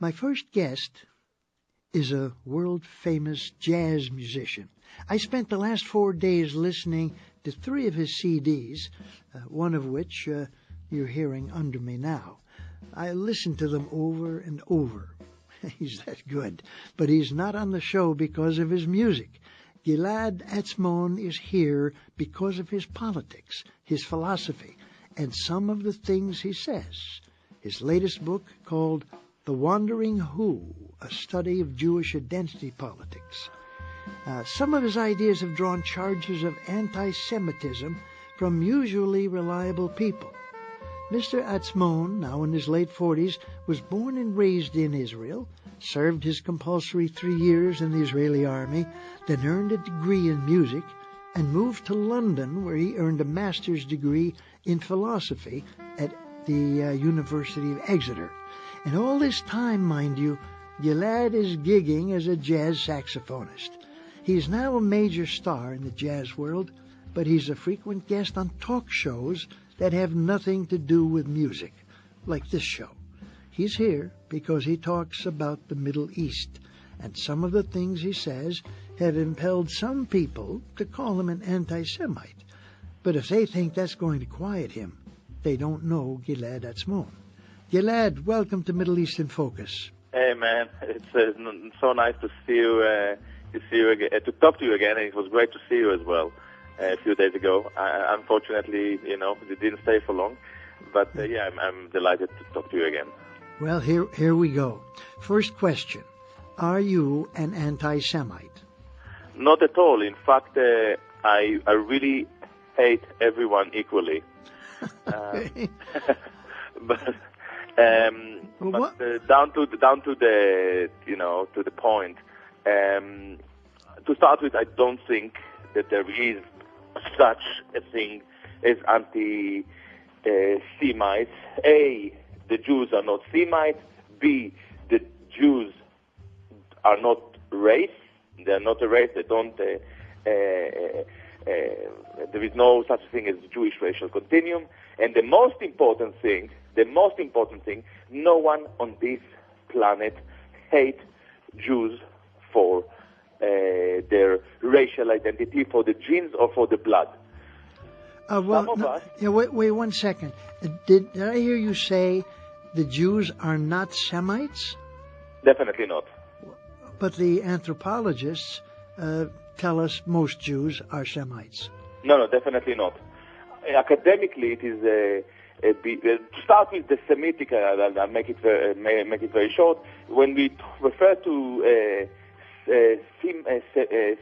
My first guest is a world-famous jazz musician. I spent the last 4 days listening to 3 of his CDs, one of which you're hearing under me now. I listened to them over and over. He's that good, but he's not on the show because of his music. Gilad Atzmon is here because of his politics, his philosophy, and some of the things he says. His latest book, called The Wandering Who, a study of Jewish identity politics. Some of his ideas have drawn charges of anti-Semitism from usually reliable people. Mr. Atzmon, now in his late 40s, was born and raised in Israel, served his compulsory 3 years in the Israeli army, then earned a degree in music, and moved to London, where he earned a master's degree in philosophy at the University of Exeter. And all this time, mind you, Gilad is gigging as a jazz saxophonist. He is now a major star in the jazz world, but he's a frequent guest on talk shows that have nothing to do with music, like this show. He's here because he talks about the Middle East, and some of the things he says have impelled some people to call him an anti-Semite. But if they think that's going to quiet him, they don't know Gilad Atzmon. Gilad, welcome to Middle East in Focus. Hey, man, it's so nice to see you, to talk to you again. And it was great to see you as well a few days ago. Unfortunately, you didn't stay for long, but I'm delighted to talk to you again. Well, here we go. First question: are you an anti-Semite? Not at all. In fact, I really hate everyone equally. But down to the to the point. To start with, I don't think that there is such a thing as anti-Semites. A, the Jews are not Semites. B, the Jews are not race. They are not a race. They don't. There is no such thing as Jewish racial continuum. And the most important thing, no one on this planet hates Jews for their racial identity, for the genes or for the blood. Wait 1 second. Did I hear you say the Jews are not Semites? Definitely not. But the anthropologists tell us most Jews are Semites. No, definitely not. Academically, it is to start with the Semitic. I'll make it very short. When we refer to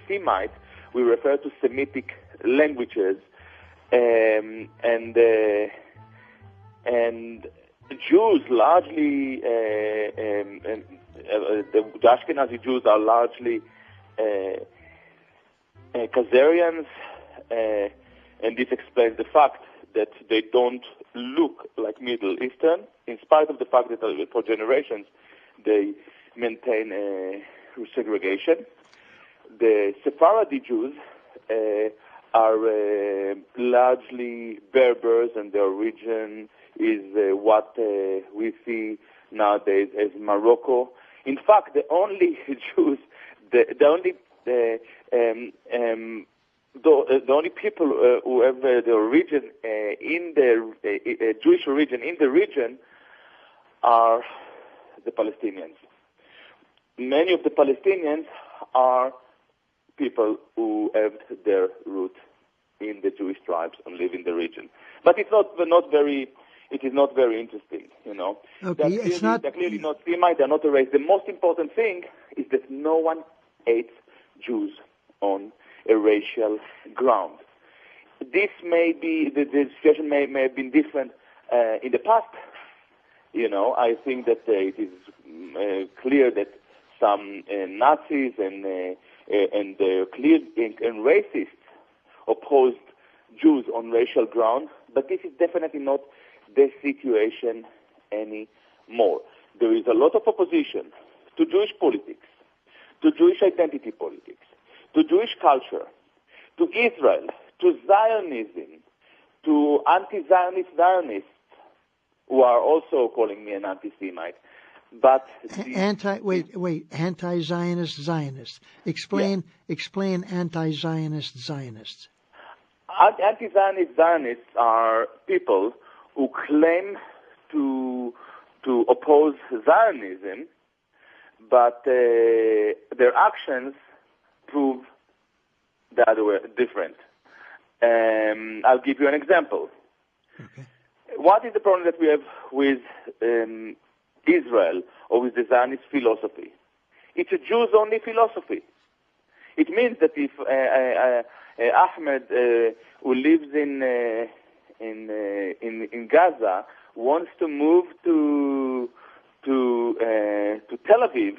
Semite, we refer to Semitic languages, and Jews largely, the Ashkenazi Jews are largely Khazarians, and this explains the fact that they don't look like Middle Eastern, in spite of the fact that for generations they maintain segregation. The Sephardi Jews are largely Berbers, and their origin is what we see nowadays as Morocco. In fact, the only Jews, the only people who have the origin in the Jewish origin in the region are the Palestinians. Many of the Palestinians are people who have their roots in the Jewish tribes and live in the region. But it's not very interesting, Okay, they're clearly not Semite, they're not a race. The most important thing is that no one hates Jews on a racial ground. This may be, the situation may have been different in the past. I think that it is clear that some Nazis and clear and racists opposed Jews on racial ground, but this is definitely not the situation anymore. There is a lot of opposition to Jewish politics, to Jewish identity politics, to Jewish culture, to Israel, to Zionism, to anti-Zionist Zionists, who are also calling me an anti-Semite. But anti-Zionist Zionists. Explain anti-Zionist Zionists. Anti-Zionist Zionists are people who claim to oppose Zionism, but their actions prove the other way, different. I'll give you an example. Okay. What is the problem that we have with Israel or with the Zionist philosophy? It's a Jews-only philosophy. It means that if Ahmed, who lives in Gaza, wants to move to Tel Aviv,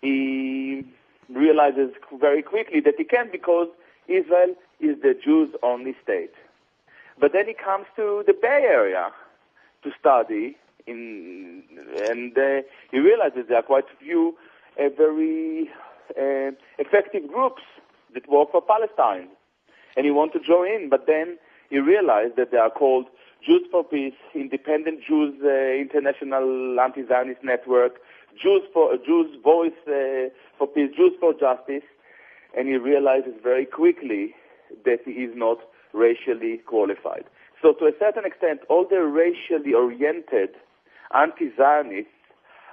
he realizes very quickly that he can't, because Israel is the Jews-only state. But then he comes to the Bay Area to study, and he realizes there are quite a few very effective groups that work for Palestine, and he wants to join in. But then he realized that they are called Jews for Peace, Independent Jews International Anti-Zionist Network, Jews Voice for Peace, Jews for Justice, and he realizes very quickly that he is not racially qualified. So to a certain extent, all the racially oriented anti-Zionists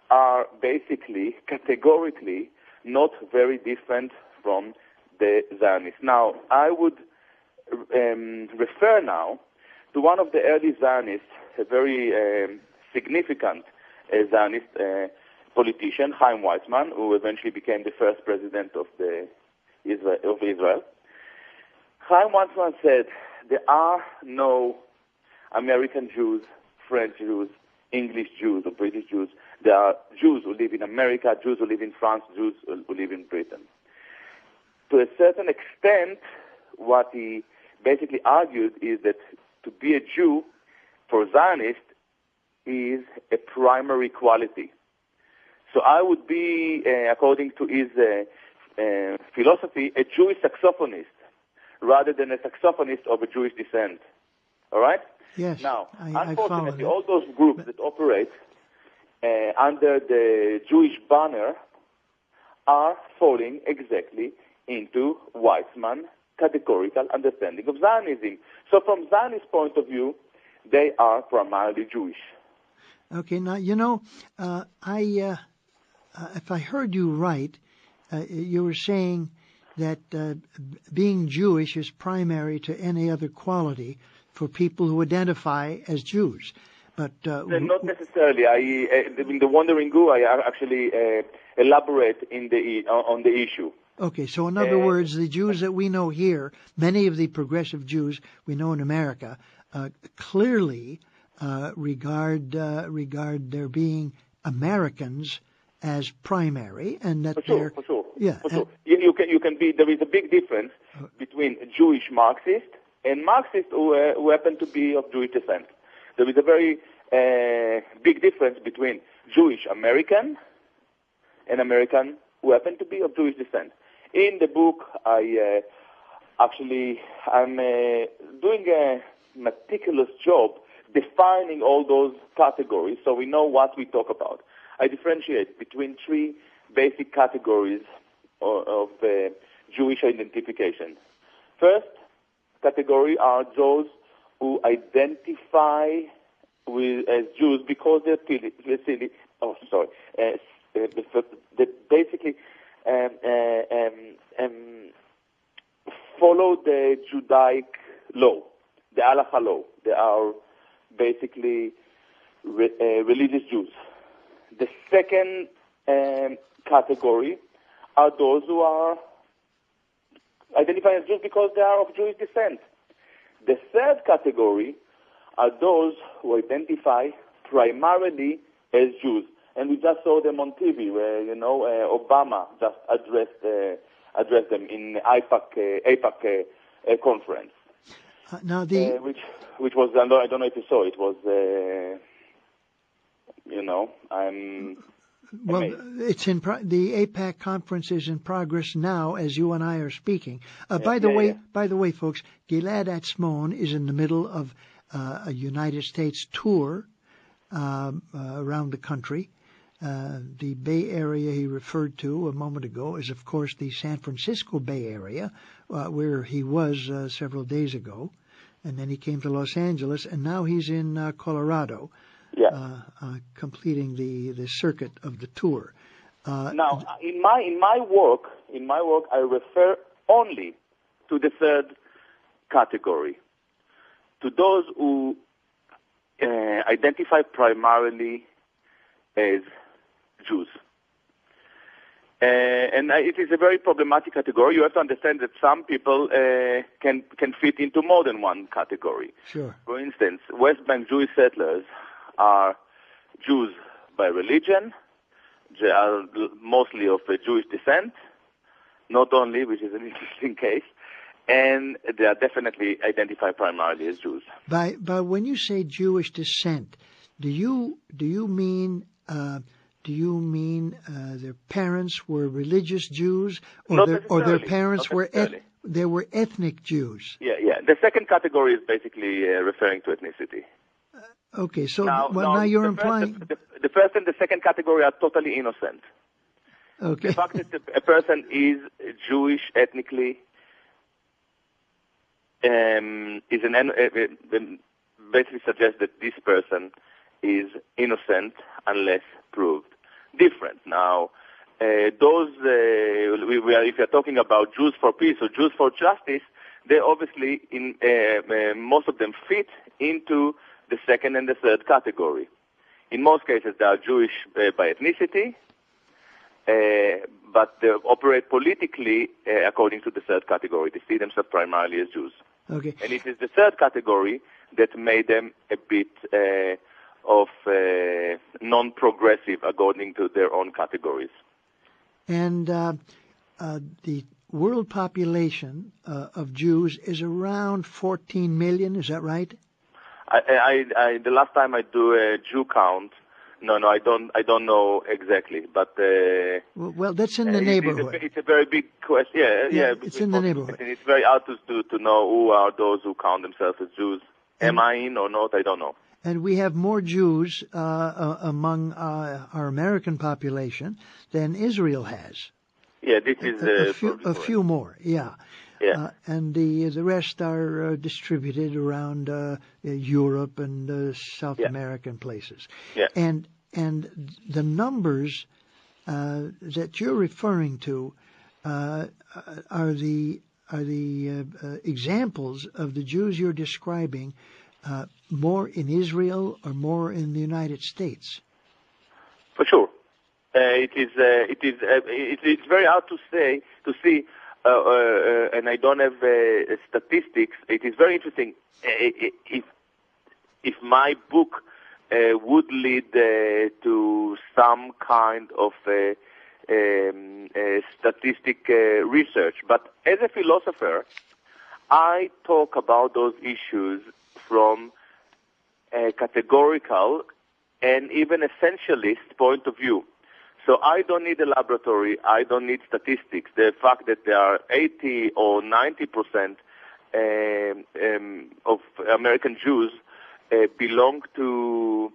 are basically, categorically, not very different from the Zionists. Now, I would refer now to one of the early Zionists, a very significant Zionist politician, Chaim Weizmann, who eventually became the first president of Israel. Chaim Weizmann said, there are no American Jews, French Jews, English Jews, or British Jews. There are Jews who live in America, Jews who live in France, Jews who live in Britain. To a certain extent, what he basically argued is that to be a Jew for Zionists is a primary quality. So I would be, according to his philosophy, a Jewish saxophonist rather than a saxophonist of a Jewish descent. All right? Yes. Now, I unfortunately, all those groups that operate under the Jewish banner are falling exactly into Weizmann's categorical understanding of Zionism. So from Zionist point of view, they are primarily Jewish. Okay, now, if I heard you right, you were saying that being Jewish is primary to any other quality for people who identify as Jews. But not necessarily. In the Wandering Jew, I actually elaborate on the issue. Okay, so in other words, the Jews that we know here, many of the progressive Jews we know in America, clearly regard their being Americans as primary, and that for sure. Yeah, for sure. You can be. There is a big difference between Jewish Marxists and Marxists who happen to be of Jewish descent. There is a very big difference between Jewish American and American who happen to be of Jewish descent. In the book, I'm doing a meticulous job defining all those categories so we know what we talk about. I differentiate between three basic categories of Jewish identification. First category are those who identify as Jews because they basically follow the Judaic law, the Halacha law. They are basically religious Jews. The second category are those who are identifying as Jews because they are of Jewish descent. The third category are those who identify primarily as Jews. And we just saw them on TV where, Obama just addressed them in AIPAC conference. Now which was, I don't know if you saw, it was, well, amazing. it's the AIPAC conference is in progress now as you and I are speaking. By the way, folks, Gilad Atzmon is in the middle of a United States tour around the country. The Bay Area he referred to a moment ago is, of course, the San Francisco Bay Area, where he was several days ago. And then he came to Los Angeles, and now he's in Colorado, completing the circuit of the tour. Now, in my work, I refer only to the third category, to those who identify primarily as Jews. And it is a very problematic category. You have to understand that some people can fit into more than one category. Sure. For instance, West Bank Jewish settlers are Jews by religion. They are mostly of Jewish descent, not only, which is an interesting case, and they are definitely identified primarily as Jews. By when you say Jewish descent, do you mean their parents were religious Jews, or their parents were ethnic Jews? Yeah. The second category is basically referring to ethnicity. Okay, so now you're implying the first and the second category are totally innocent. Okay. The fact that a person is Jewish ethnically basically suggests that this person is innocent unless proved different. Now, if you're talking about Jews for peace or Jews for justice, they obviously, most of them fit into the second and the third category. In most cases, they are Jewish by ethnicity, but they operate politically according to the third category. They see themselves primarily as Jews. Okay. And it is the third category that made them a bit of non-progressive according to their own categories. And the world population of Jews is around 14 million, is that right? The last time I do a Jew count, I don't know exactly, but well, that's in the neighborhood. It's a very big question. Yeah. It's in the neighborhood. And it's very hard to know who are those who count themselves as Jews. Am I in or not? I don't know. And we have more Jews among our American population than Israel has. Yeah, this is a few more. Yeah. Yeah. And the rest are distributed around Europe and South American places. Yeah. And the numbers that you're referring to are the examples of the Jews you're describing more in Israel or more in the United States? For sure. It's very hard to see. And I don't have statistics. It is very interesting. If my book would lead to some kind of statistic research, but as a philosopher, I talk about those issues from a categorical and even essentialist point of view. So I don't need a laboratory. I don't need statistics. The fact that there are 80 or 90% of American Jews belong to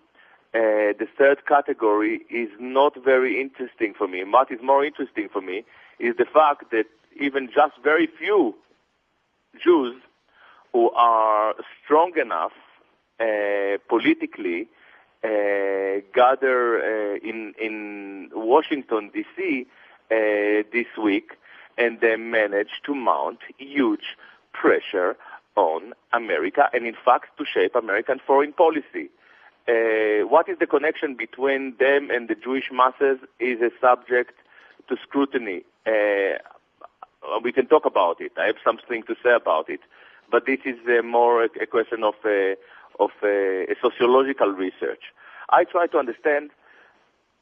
the third category is not very interesting for me. What is more interesting for me is the fact that even just very few Jews who are strong enough politically gather in Washington, D.C. This week, and they manage to mount huge pressure on America and, in fact, to shape American foreign policy. What is the connection between them and the Jewish masses is a subject to scrutiny. We can talk about it. I have something to say about it. But this is more a question of a sociological research. I try to understand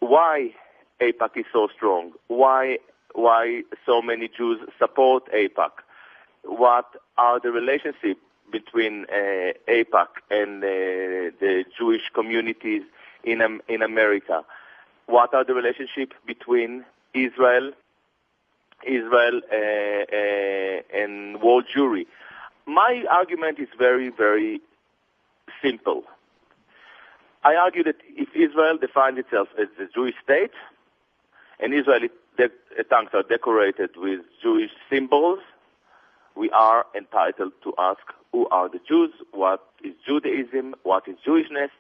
why AIPAC is so strong, why so many Jews support AIPAC, what are the relationships between AIPAC and the Jewish communities in America, what are the relationships between Israel and world Jewry. My argument is very, very simple. I argue that if Israel defines itself as a Jewish state, and Israeli tanks are decorated with Jewish symbols, we are entitled to ask who are the Jews, what is Judaism, what is Jewishness,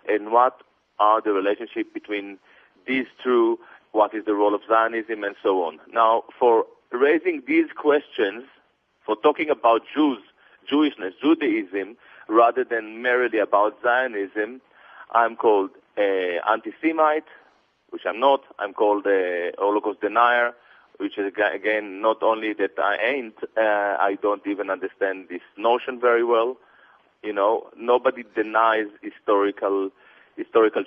and what are the relationship between these two, what is the role of Zionism, and so on. Now, for raising these questions, for talking about Jews, Jewishness, Judaism, rather than merely about Zionism, I'm called anti-Semite, which I'm not. I'm called a Holocaust denier, which is, again, not only that I ain't, I don't even understand this notion very well. You know, nobody denies historical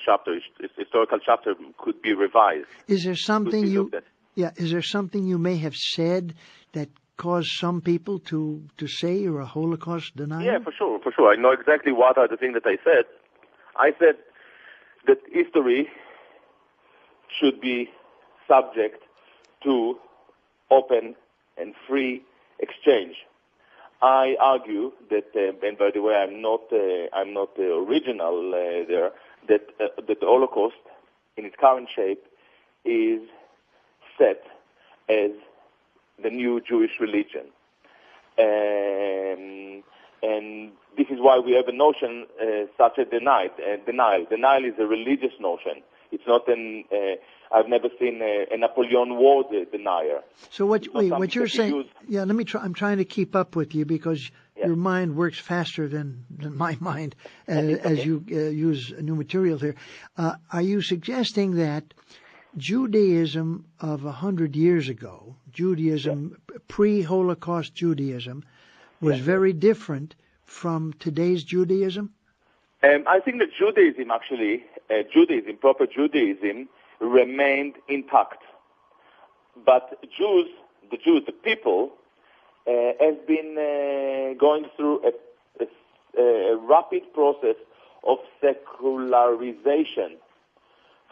chapter. Historical chapter could be revised. Is there something is there something you may have said that caused some people to say you're a Holocaust denier? Yeah, for sure. I know exactly what are the things that I said. I said that history should be subject to open and free exchange. I argue that, and by the way, I'm not the original there. That the Holocaust, in its current shape, is set as the new Jewish religion, and this is why we have a notion such as denial. Denial is a religious notion. It's not I've never seen a Napoleon War denier. So what you're saying? Yeah, let me try. I'm trying to keep up with you because your mind works faster than my mind as you use new material here. Are you suggesting that Judaism of 100 years ago, Judaism pre-Holocaust Judaism, was very different from today's Judaism? I think that Judaism, actually, proper Judaism, remained intact. But the people, has been going through a rapid process of secularization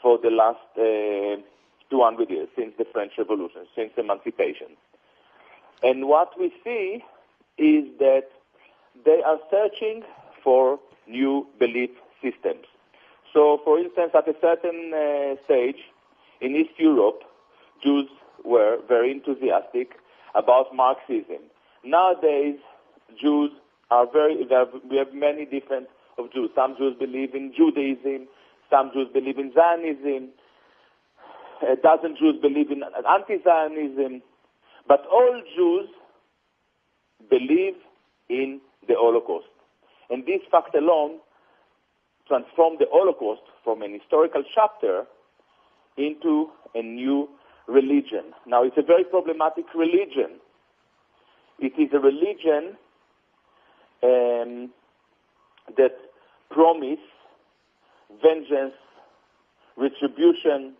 for the last 200 years, since the French Revolution, since emancipation. And what we see is that they are searching for new belief systems. So, for instance, at a certain stage in East Europe, Jews were very enthusiastic about Marxism. Nowadays, Jews are we have many different of Jews. Some Jews believe in Judaism, some Jews believe in Zionism, a dozen Jews believe in anti-Zionism, but all Jews believe in the Holocaust. And this fact alone transformed the Holocaust from an historical chapter into a new religion. Now, it's a very problematic religion. It is a religion that promises vengeance, retribution,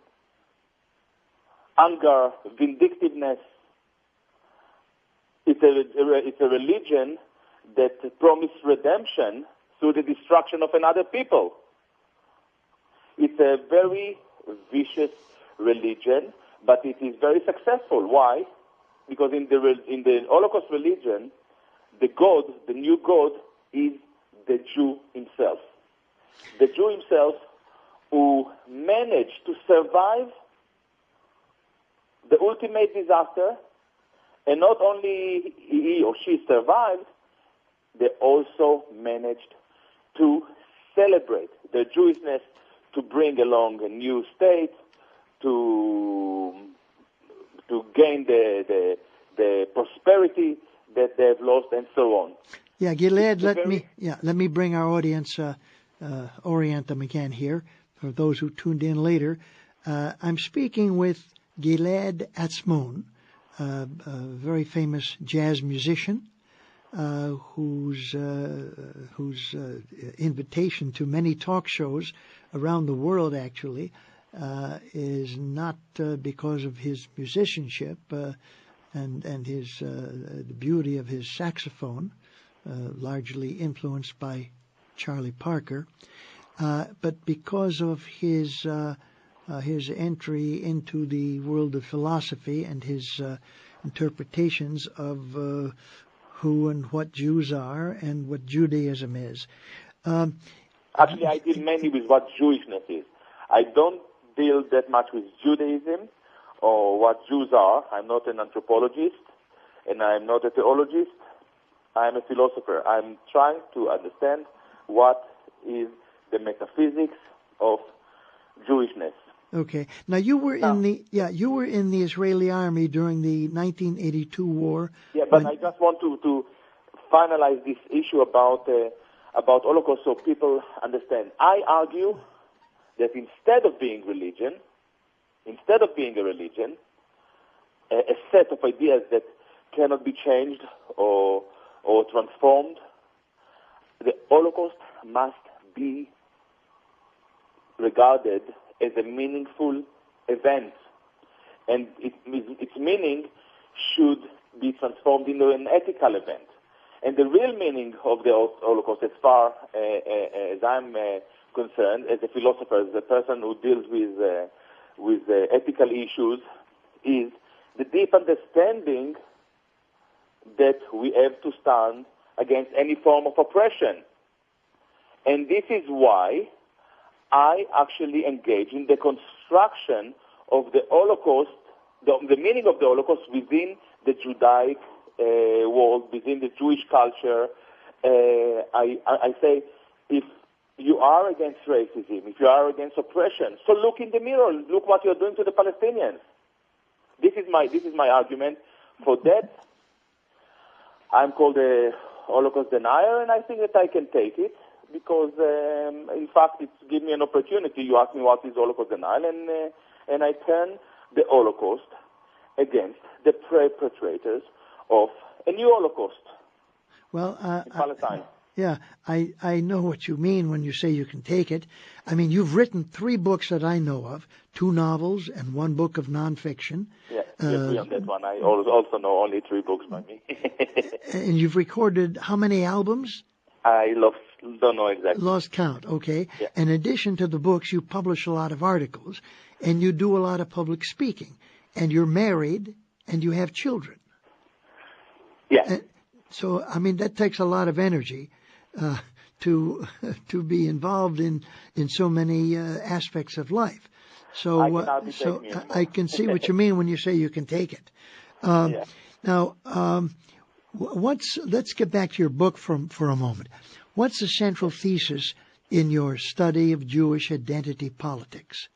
anger, vindictiveness. It's a religion that promises redemption through the destruction of another people. It's a very vicious religion, but it is very successful. Why? Because in the Holocaust religion, the God, the new God, is the Jew himself. The Jew himself who managed to survive the ultimate disaster, and not only he or she survived, they also managed to celebrate their Jewishness, to bring along a new state, to gain the prosperity that they've lost, and so on. Yeah, Gilad, let me bring our audience, orient them again here, for those who tuned in later. I'm speaking with Gilad Atzmon, a very famous jazz musician, whose invitation to many talk shows around the world actually is not because of his musicianship and his the beauty of his saxophone, largely influenced by Charlie Parker, but because of his entry into the world of philosophy and his interpretations of who and what Jews are and what Judaism is. Actually, I deal mainly with what Jewishness is. I don't deal that much with Judaism or what Jews are. I'm not an anthropologist, and I'm not a theologist. I'm a philosopher. I'm trying to understand what is the metaphysics of Jewishness. Okay. Now you were in the Israeli army during the 1982 war. Yeah, but I just want to finalize this issue about Holocaust so people understand. I argue that instead of being a religion, a set of ideas that cannot be changed or transformed, the Holocaust must be regarded as a meaningful event, and its meaning should be transformed into an ethical event. And the real meaning of the Holocaust, as far as I'm concerned, as a philosopher, as a person who deals with ethical issues, is the deep understanding that we have to stand against any form of oppression. And this is why I actually engage in the construction of the Holocaust, the meaning of the Holocaust within the Judaic world, within the Jewish culture. I say, if you are against racism, if you are against oppression, so look in the mirror, look what you're doing to the Palestinians. This is my argument. For that, I'm called a Holocaust denier, and I think that I can take it, because in fact it's given me an opportunity. You ask me what is Holocaust denial, and I turn the Holocaust against the perpetrators of a new Holocaust in Palestine. I know what you mean when you say you can take it. I mean, you've written 3 books that I know of, 2 novels and 1 book of nonfiction. Yeah, we agree on that one. I also know only 3 books by me. And you've recorded how many albums? I don't know exactly. Lost count, okay. Yeah. In addition to the books, you publish a lot of articles, and you do a lot of public speaking. And you're married, and you have children. Yeah. So, I mean, that takes a lot of energy to be involved in so many aspects of life. So I can see what you mean when you say you can take it. Now, let's get back to your book for a moment. What's the central thesis in your study of Jewish identity politics?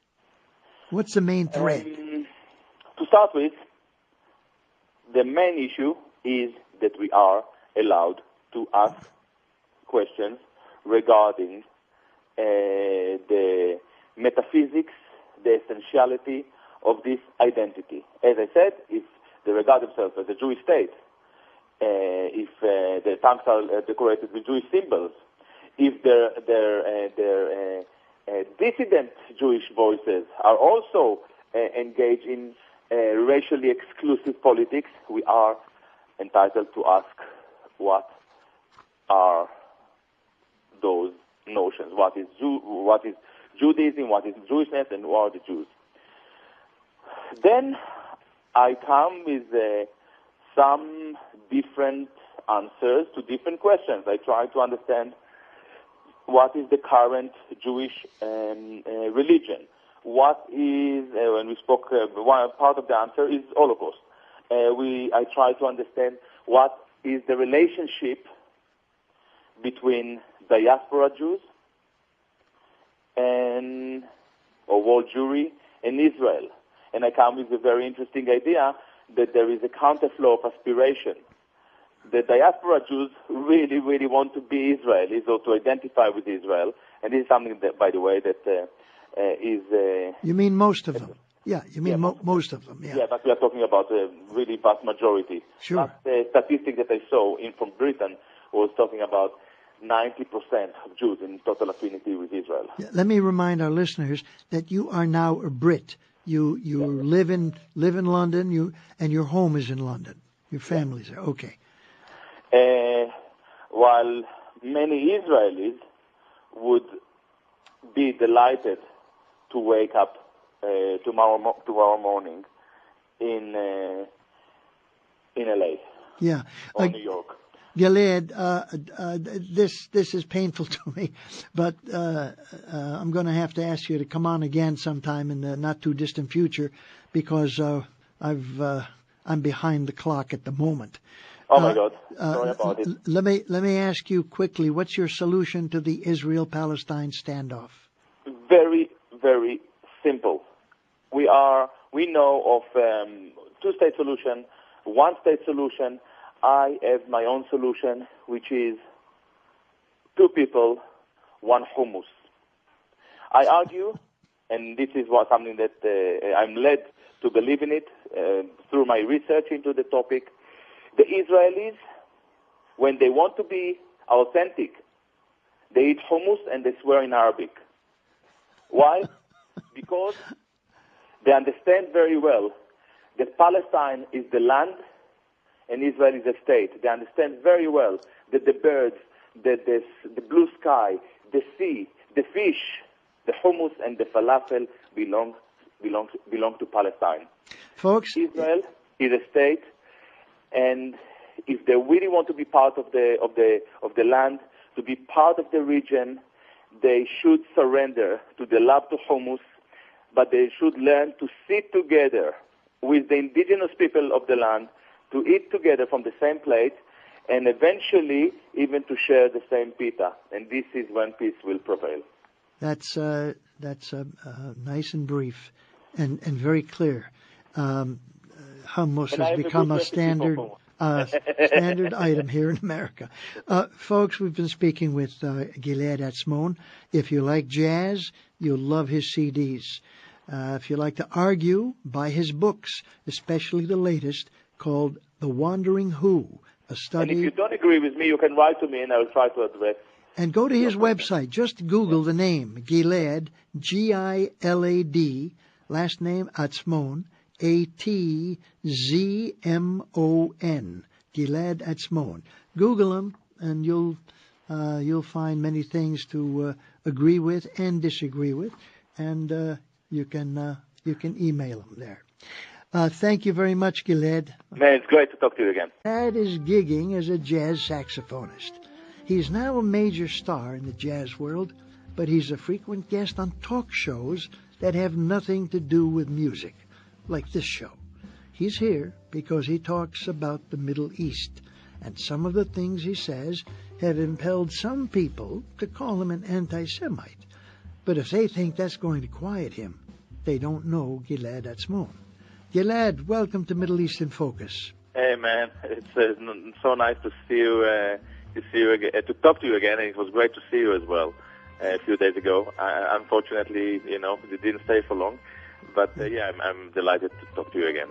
What's the main thread? To start with, the main issue is that we are allowed to ask questions regarding the metaphysics, the essentiality of this identity. As I said, if they regard themselves as a Jewish state, if their tanks are decorated with Jewish symbols, if their dissident Jewish voices are also engaged in racially exclusive politics, we are entitled to ask what are those notions, what is Judaism, what is Jewishness, and who are the Jews. Then I come with some different answers to different questions. I try to understand what is the current Jewish religion. What is, when we spoke, one part of the answer is Holocaust. I try to understand what is the relationship between diaspora Jews or world Jewry and Israel. And I come with a very interesting idea that there is a counterflow of aspiration. The diaspora Jews really, really want to be Israelis or to identify with Israel. And this is something that, by the way, that is... you mean most of them? Yeah, you mean most of them, yeah. Yeah, but we are talking about a really vast majority. Sure. The statistic that I saw from Britain was talking about 90% of Jews in total affinity with Israel. Yeah, let me remind our listeners that you are now a Brit. You live in London, and your home is in London. Your family's there. Okay. While many Israelis would be delighted to wake up tomorrow morning in LA or New York. Gilad, this is painful to me, but I'm going to have to ask you to come on again sometime in the not too distant future, because I'm behind the clock at the moment. Oh my God! Sorry about it. Let me ask you quickly: what's your solution to the Israel-Palestine standoff? Very, very simple. We know of two-state solution, one-state solution. I have my own solution, which is two people, one hummus. I argue, and this is something that I'm led to believe in it through my research into the topic. The Israelis, when they want to be authentic, they eat hummus and they swear in Arabic. Why? Because they understand very well that Palestine is the land and Israel is a state. They understand very well that the birds, the blue sky, the sea, the fish, the hummus and the falafel belong to Palestine. Folks, Israel is a state, and if they really want to be part of the land, to be part of the region, they should surrender to the love to hummus, but they should learn to sit together with the indigenous people of the land, to eat together from the same plate, and eventually even to share the same pita. And this is when peace will prevail. That's nice and brief and very clear. Hummus has become a standard item here in America. Folks, we've been speaking with Gilad Atzmon. If you like jazz, you'll love his CDs. If you like to argue, buy his books, especially the latest, called The Wandering Who, a study. And if you don't agree with me, you can write to me and I will try to address. And go to his website. Just Google the name, Gilad, Gilad, last name Atzmon, Atzmon, Gilad Atzmon. Google him, and you'll find many things to agree with and disagree with, and you can email him there. Thank you very much, Gilad. Man, it's great to talk to you again. Gilad is gigging as a jazz saxophonist. He's now a major star in the jazz world, but he's a frequent guest on talk shows that have nothing to do with music, like this show. He's here because he talks about the Middle East, and some of the things he says have impelled some people to call him an anti-Semite. But if they think that's going to quiet him, they don't know Gilad Atzmon. Gilad, welcome to Middle East in Focus. Hey, man, it's so nice to see you. To talk to you again, and it was great to see you as well a few days ago. Unfortunately, you didn't stay for long, but yeah, I'm delighted to talk to you again.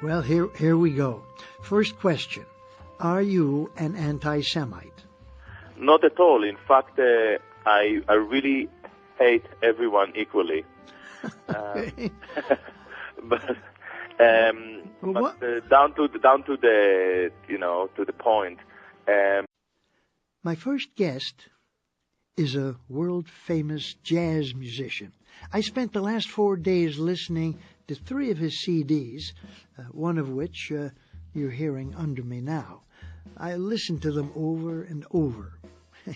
Well, here we go. First question: are you an anti-Semite? Not at all. In fact, I really hate everyone equally. But down to the to the point. My first guest is a world-famous jazz musician. I spent the last 4 days listening to 3 of his CDs, one of which you're hearing under me now. I listened to them over and over.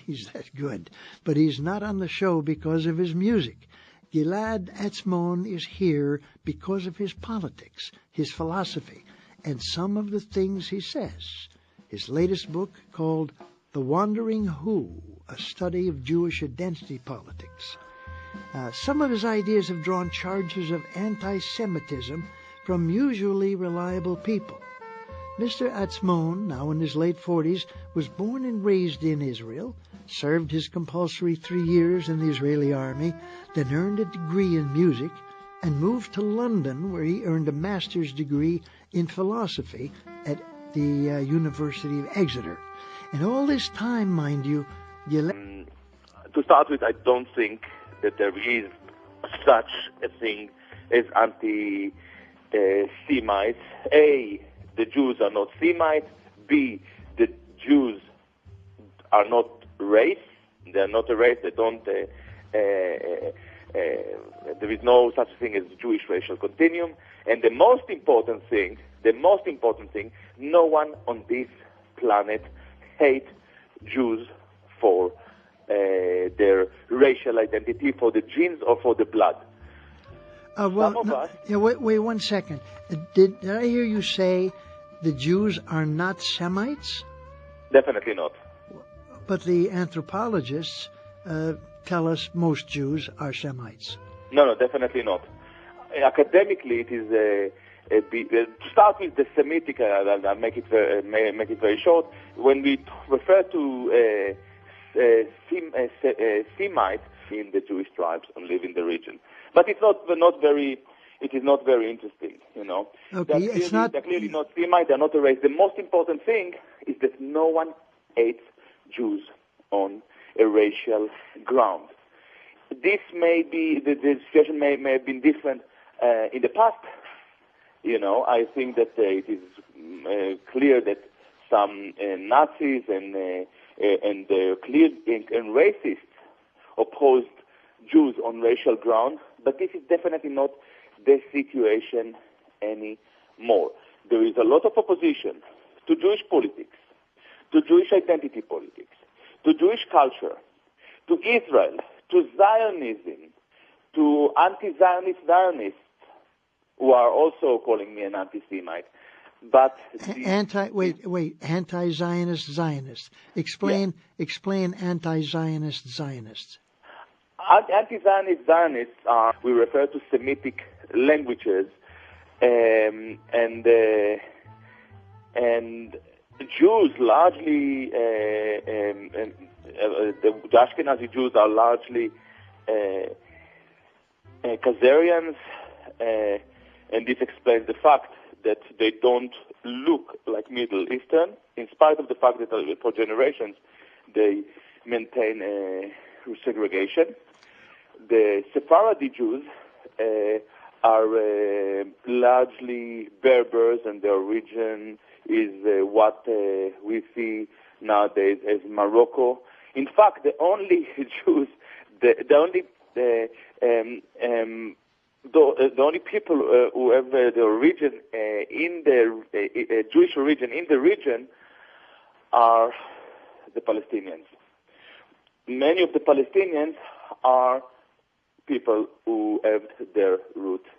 He's that good. But he's not on the show because of his music. Gilad Atzmon is here because of his politics, his philosophy, and some of the things he says. His latest book, called The Wandering Who, a study of Jewish identity politics. Some of his ideas have drawn charges of anti-Semitism from usually reliable people. Mr. Atzmon, now in his late 40s, was born and raised in Israel, served his compulsory 3 years in the Israeli army, then earned a degree in music, and moved to London, where he earned a master's degree in philosophy at the University of Exeter. And all this time, mind you, to start with, I don't think that there is such a thing as anti-Semites. A, the Jews are not Semites. B, the Jews are not race. They are not a race. They don't. There is no such thing as Jewish racial continuum. And the most important thing, no one on this planet hate Jews for their racial identity, for the genes or for the blood. Wait 1 second. Did I hear you say the Jews are not Semites? Definitely not. But the anthropologists tell us most Jews are Semites. No, definitely not. Academically, it is to start with the Semitic. I'll make it very short. When we refer to Semite in the Jewish tribes and live in the region, but it's not very. It is not very interesting, you know. Okay, they're clearly not Semite. They're not a race. The most important thing is that no one hates Jews on a racial ground. This may be the situation may have been different in the past. You know, I think that it is clear that some Nazis and clear and racists opposed Jews on racial ground, but this is definitely not the situation anymore. There is a lot of opposition to Jewish politics, to Jewish identity politics, to Jewish culture, to Israel, to Zionism, to anti-Zionist Zionists, who are also calling me an anti-Semite. But anti-Zionist Zionists. Explain anti-Zionist Zionists. Anti-Zionist Zionists are, we refer to Semitic languages, and Jews largely, the Ashkenazi Jews are largely Khazarians, and this explains the fact that they don't look like Middle Eastern, in spite of the fact that for generations they maintain segregation. The Sephardi Jews are largely Berbers, and their origin is what we see nowadays as Morocco. In fact, the only Jews, the only people who have the origin in the Jewish origin in the region are the Palestinians. Many of the Palestinians are people who have their roots